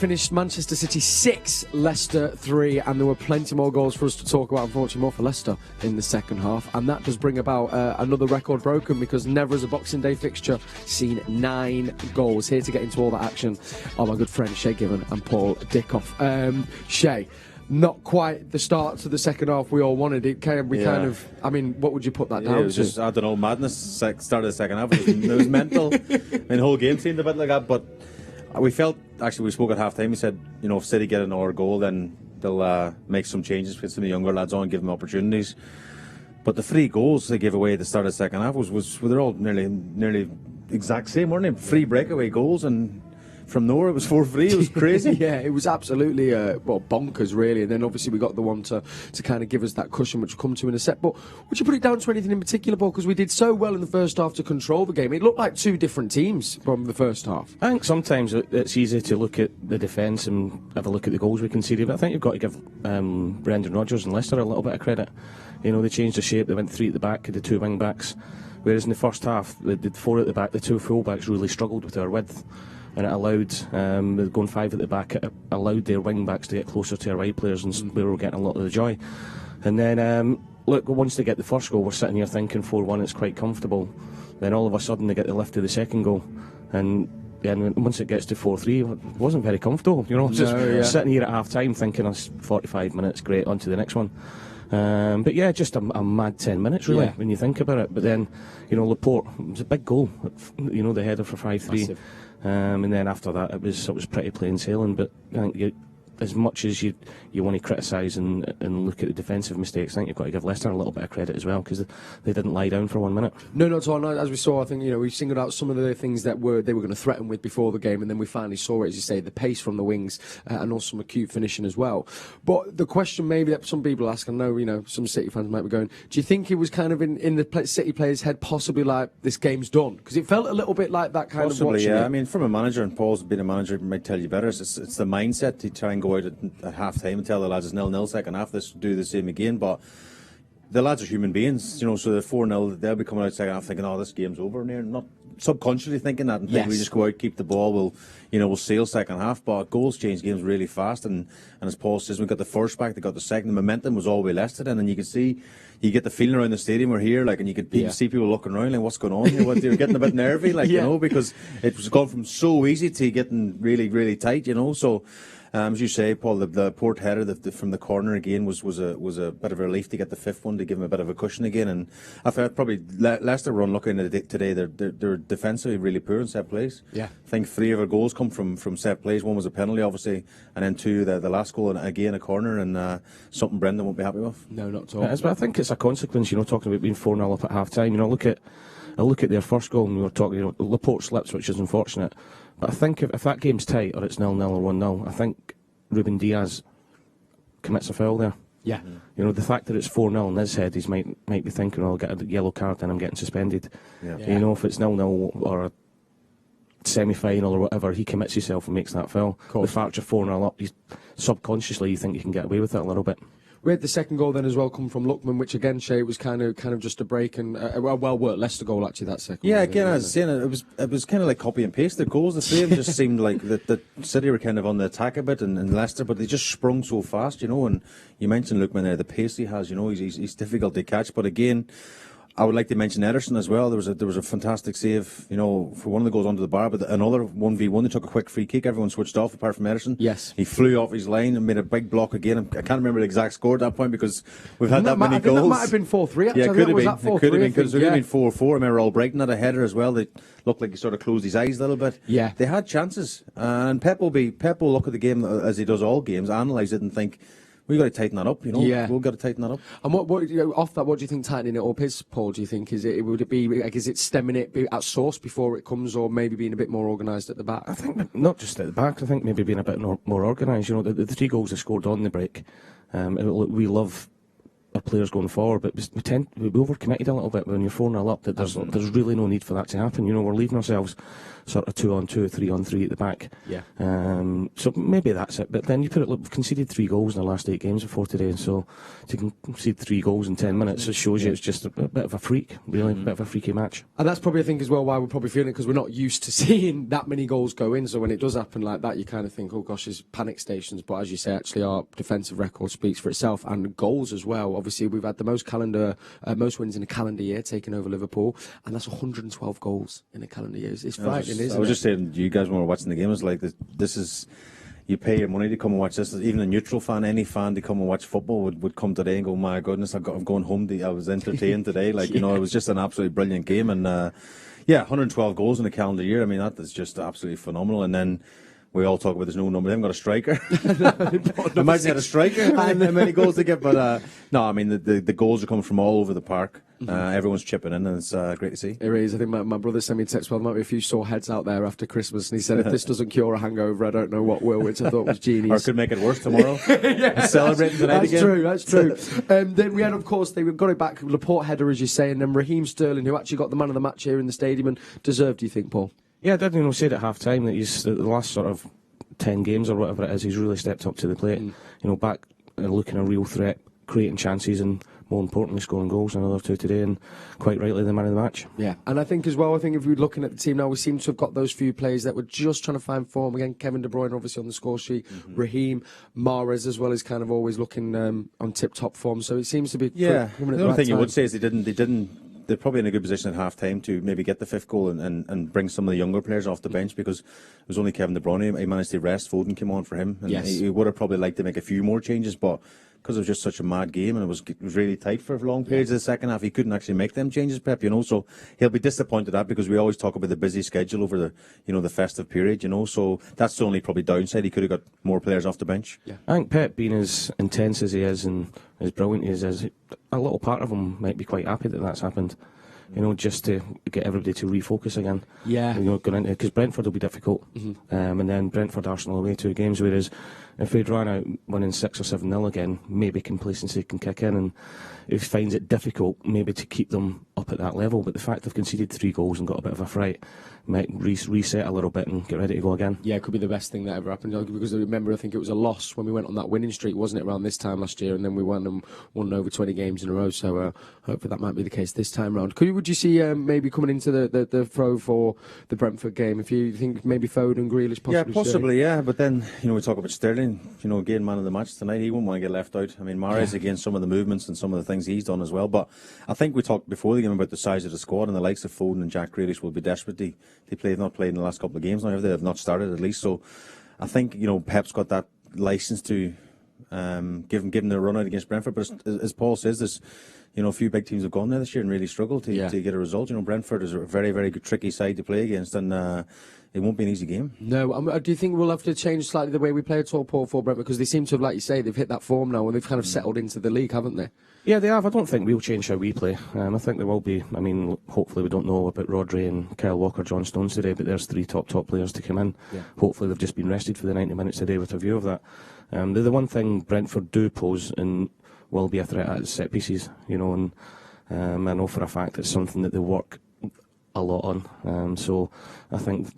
Finished Manchester City 6, Leicester 3, and there were plenty more goals for us to talk about, unfortunately more for Leicester in the second half, and that does bring about another record broken, because never has a Boxing Day fixture seen 9 goals. Here to get into all that action are my good friends Shay Given and Paul Dickoff. Shay, not quite the start to the second half we all wanted. I mean, what would you put that down it was to? just, I don't know, madness. Start of the second half, it was mental. I mean, the whole game seemed a bit like that, but we felt, actually, we spoke at half time. We said, you know, if City get another goal, then they'll make some changes, put some of the younger lads on, give them opportunities. But the 3 goals they gave away at the start of the second half they're all nearly exact same, weren't they? 3 breakaway goals, and from nowhere it was 4-3. It was crazy. Yeah, it was absolutely bonkers, really. And then obviously we got the one to kind of give us that cushion, which we'll come to in a sec. But would you put it down to anything in particular, Paul? Because we did so well in the first half to control the game. It looked like 2 different teams from the first half. I think sometimes it's easy to look at the defence and have a look at the goals we conceded, but I think you've got to give Brendan Rodgers and Leicester a little bit of credit. You know, they changed the shape. They went 3 at the back, had the 2 wing backs, whereas in the first half they did 4 at the back. The 2 full backs really struggled with their width, and it allowed, going 5 at the back, it allowed their wing backs to get closer to our wide players, and we were getting a lot of the joy. And then, look, once they get the first goal, we're sitting here thinking 4-1, it's quite comfortable. Then all of a sudden they get the lift of the second goal, and once it gets to 4-3, it wasn't very comfortable. You know, sitting here at half time thinking, it's 45 minutes, great, on to the next one. But yeah, just a mad 10 minutes really, when you think about it. But then, you know, Laporte, it was a big goal, you know, the header for 5-3. And then after that, it was pretty plain sailing. But I think as much as you want to criticise and look at the defensive mistakes, I think you've got to give Leicester a little bit of credit as well, because they didn't lie down for 1 minute. No, not at all. No, as we saw, I think, you know, we singled out some of the things that they were going to threaten with before the game, and then we finally saw it, as you say, the pace from the wings and also some acute finishing as well. But the question maybe that some people ask, I know, you know, some City fans might be going, do you think it was kind of in the City players' head possibly like, this game's done? Because it felt a little bit like that kind of watching it. I mean, from a manager, and Paul's been a manager, might tell you better, it's the mindset to try and go out at half time and tell the lads it's 0-0 second half, let's do the same again. But the lads are human beings, you know, so they're 4-0, they'll be coming out second half thinking, oh, this game's over, and they're not subconsciously thinking that, and think we just go out, keep the ball, we'll sail second half. But goals change games really fast, and as Paul says, we got the first back, they got the second, the momentum was all we Leicester in, and you can see, you get the feeling around the stadium, we're here, like, and you could see people looking around, like, what's going on here? They're getting a bit nervy, like, you know, because it was gone from so easy to getting really, really tight, you know. So as you say, Paul, the Port header from the corner again was a bit of a relief to get the 5th one, to give them a bit of a cushion again. And I thought probably Leicester were unlucky today. They're defensively really poor in set plays. Yeah, I think 3 of our goals come from set plays. 1 was a penalty, obviously, and then 2 the last goal, and again a corner, and something Brendan won't be happy with. No, not at all. But I think it's a consequence, you know, talking about being 4-0 up at half time. You know, I look at their first goal, and we were talking, you know, Laporte slips, which is unfortunate. But I think if that game's tight, or it's 0-0 or 1-0, I think Ruben Diaz commits a foul there. Yeah. You know, the fact that it's 4-0 in his head, he might be thinking, I'll get a yellow card and I'm getting suspended. Yeah. You know, if it's 0-0 or a semi-final or whatever, he commits himself and makes that foul. The fact you're 4-0 up, subconsciously you think you can get away with it a little bit. We had the second goal then as well come from Lookman, which again, Shay, was kind of just a break, and well worked Leicester goal actually, that second. Yeah, one, again, I was saying it was kind of like copy and paste. The goals, the same, just seemed like the City were kind of on the attack a bit, and Leicester, but they just sprung so fast, you know. And you mentioned Lookman there, the pace he has, you know, he's difficult to catch. But again, I would like to mention Ederson as well. There was a fantastic save, you know, for one of the goals onto the bar, but another 1v1. They took a quick free kick. Everyone switched off apart from Ederson. Yes, he flew off his line and made a big block again. I can't remember the exact score at that point because we've had that many goals. That might have been 4-3. Actually. Yeah, it could have been. It could have been because it would have been 4-4. I remember Albrighton had a header as well. They looked like he sort of closed his eyes a little bit. Yeah, they had chances, and Pep will look at the game as he does all games, analyse it, and think, we've got to tighten that up, you know. Yeah. We've got to tighten that up. And what you know, off that, what do you think tightening it up is, Paul? Do you think is it stemming it at source before it comes, or maybe being a bit more organised at the back? I think not just at the back. I think maybe being a bit more organised. You know, the 3 goals they scored on the break. We love our players going forward, but we overcommitted a little bit when you're 4-0 up. That there's really no need for that to happen. You know, we're leaving ourselves sort of 2-on-2, 3-on-3 at the back. Yeah. So maybe that's it. But then you put it. Look, we've conceded 3 goals in the last 8 games before today, and so to concede 3 goals in 10 minutes, it shows you it's just a bit of a freak, really, a bit of a freaky match. And that's probably, I think, as well why we're probably feeling it, because we're not used to seeing that many goals go in. So when it does happen like that, you kind of think, oh gosh, there's panic stations. But as you say, actually, our defensive record speaks for itself, and goals as well. Obviously, we've had the most wins in a calendar year, taking over Liverpool, and that's 112 goals in a calendar year. It's frightening, isn't it? I was just saying to you guys when we were watching the game, it's like this is. You pay your money to come and watch this. Even a neutral fan, any fan to come and watch football would come today and go, my goodness, I'm going home. I was entertained today. Like, you know, it was just an absolutely brilliant game. And, 112 goals in a calendar year. I mean, that is just absolutely phenomenal. And then we all talk about there's no number. They haven't got a striker. They might have a striker and many goals to get. But, no, I mean, the goals are coming from all over the park. Everyone's chipping in, and it's great to see. It is. I think my brother sent me a text. Well, there might be a few sore heads out there after Christmas, and he said, if this doesn't cure a hangover, I don't know what will, which I thought was genius. Or could make it worse tomorrow. Celebrating tonight again. That's true. Then we had, of course, they got it back. Laporte header, as you say, and then Raheem Sterling, who actually got the man of the match here in the stadium, and deserved, do you think, Paul? Yeah, I did say at half time that he's the last sort of 10 games or whatever it is, he's really stepped up to the plate. You know, back looking a real threat, creating chances, and more importantly scoring goals, another 2 today, and quite rightly the man of the match. Yeah, and I think as well, if we're looking at the team now, we seem to have got those few players that were just trying to find form. Again, Kevin De Bruyne obviously on the score sheet, Raheem, Mahrez as well is kind of always looking on tip-top form, so it seems to be coming at the only thing you would say is they're probably in a good position at half time to maybe get the 5th goal and bring some of the younger players off the bench, because it was only Kevin De Bruyne. He managed to rest. Foden came on for him, and he would have probably liked to make a few more changes, but because it was just such a mad game and it was really tight for long periods of the second half, he couldn't actually make them changes, Pep, you know, so he'll be disappointed at that, because we always talk about the busy schedule over the festive period, you know, so that's the only probably downside. He could have got more players off the bench. Yeah. I think Pep, being as intense as he is and as brilliant as he is, a little part of him might be quite happy that that's happened. You know, just to get everybody to refocus again. Yeah. You know, going into, because Brentford will be difficult, and then Brentford, Arsenal away 2 games. Whereas if we'd run out winning 6 or 7-0 again, maybe complacency can kick in, and if he finds it difficult, maybe to keep them up at that level. But the fact they've conceded 3 goals and got a bit of a fright might reset a little bit and get ready to go again. Yeah, it could be the best thing that ever happened, because I remember, I think it was a loss when we went on that winning streak, wasn't it, around this time last year, and then we won over 20 games in a row, so hopefully that might be the case this time round. Would you see maybe coming into the throw for the Brentford game, if you think maybe Foden, Grealish possibly? Yeah, possibly, yeah, but then, you know, we talk about Sterling, you know, again, man of the match tonight, he wouldn't want to get left out. I mean, Mahrez, again, some of the movements and some of the things he's done as well, but I think we talked before the game about the size of the squad, and the likes of Foden and Jack Grealish will be desperate to play. They've not played in the last couple of games now, have they? They've not started at least, so I think, you know, Pep's got that licence to give them a run out against Brentford, but as Paul says, there's, you know, a few big teams have gone there this year and really struggled to get a result. You know, Brentford is a very, very good, tricky side to play against, and it won't be an easy game. No, do you think we'll have to change slightly the way we play at all, Paul, for Brentford? Because they seem to have, like you say, they've hit that form now and they've kind of settled into the league, haven't they? Yeah, they have. I don't think we'll change how we play. I think there will be. I mean, hopefully we don't know about Rodri and Kyle Walker, John Stones today, but there's 3 top players to come in. Yeah. Hopefully they've just been rested for the 90 minutes today with a view of that. The one thing Brentford do pose and will be a threat at is set pieces, you know, and I know for a fact it's something that they work a lot on. So I think,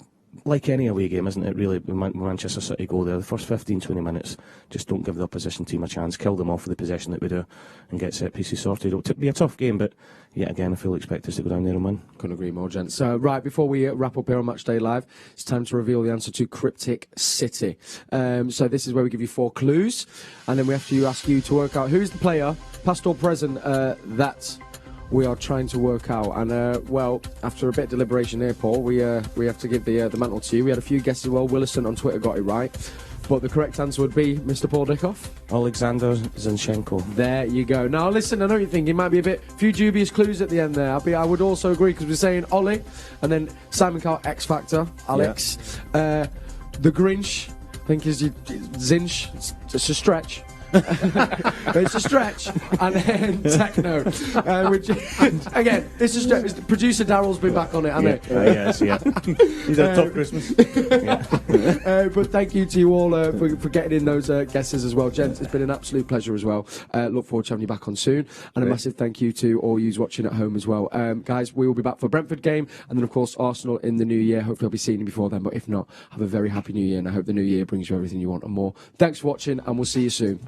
like any away game, isn't it, really, when Manchester City go there, the first 15-20 minutes, just don't give the opposition team a chance, kill them off with the possession that we do, and get set pieces sorted. It'll be a tough game, but yet again, I fully expect us to go down there and win. Couldn't agree more, gents. Right, before we wrap up here on Matchday Live, it's time to reveal the answer to Cryptic City. So this is where we give you 4 clues, and then we have to ask you to work out who's the player, past or present, that we are trying to work out. And well, after a bit of deliberation here, Paul, we have to give the mantle to you. We had a few guesses. Well, Willison on Twitter got it right, but the correct answer would be Mr. Paul Dickoff. Alexander Zinchenko. There you go. Now listen, I know you're thinking it might be a few dubious clues at the end there. I would also agree, because we're saying Ollie, and then Simon Cowell, X Factor, Alex, the Grinch, I think is Zinch. It's a stretch. It's a stretch. And then techno, which again, it's a stretch. Producer Daryl's been back on it, hasn't he? Yes, yeah. He's had a tough Christmas. But thank you to you all for getting in those guesses as well, gents. It's been an absolute pleasure as well. Look forward to having you back on soon, and a massive thank you to all you watching at home as well, guys. We will be back for Brentford game, and then of course Arsenal in the new year. Hopefully I'll be seeing you before then, but if not, have a very happy new year, and I hope the new year brings you everything you want and more. Thanks for watching, and we'll see you soon.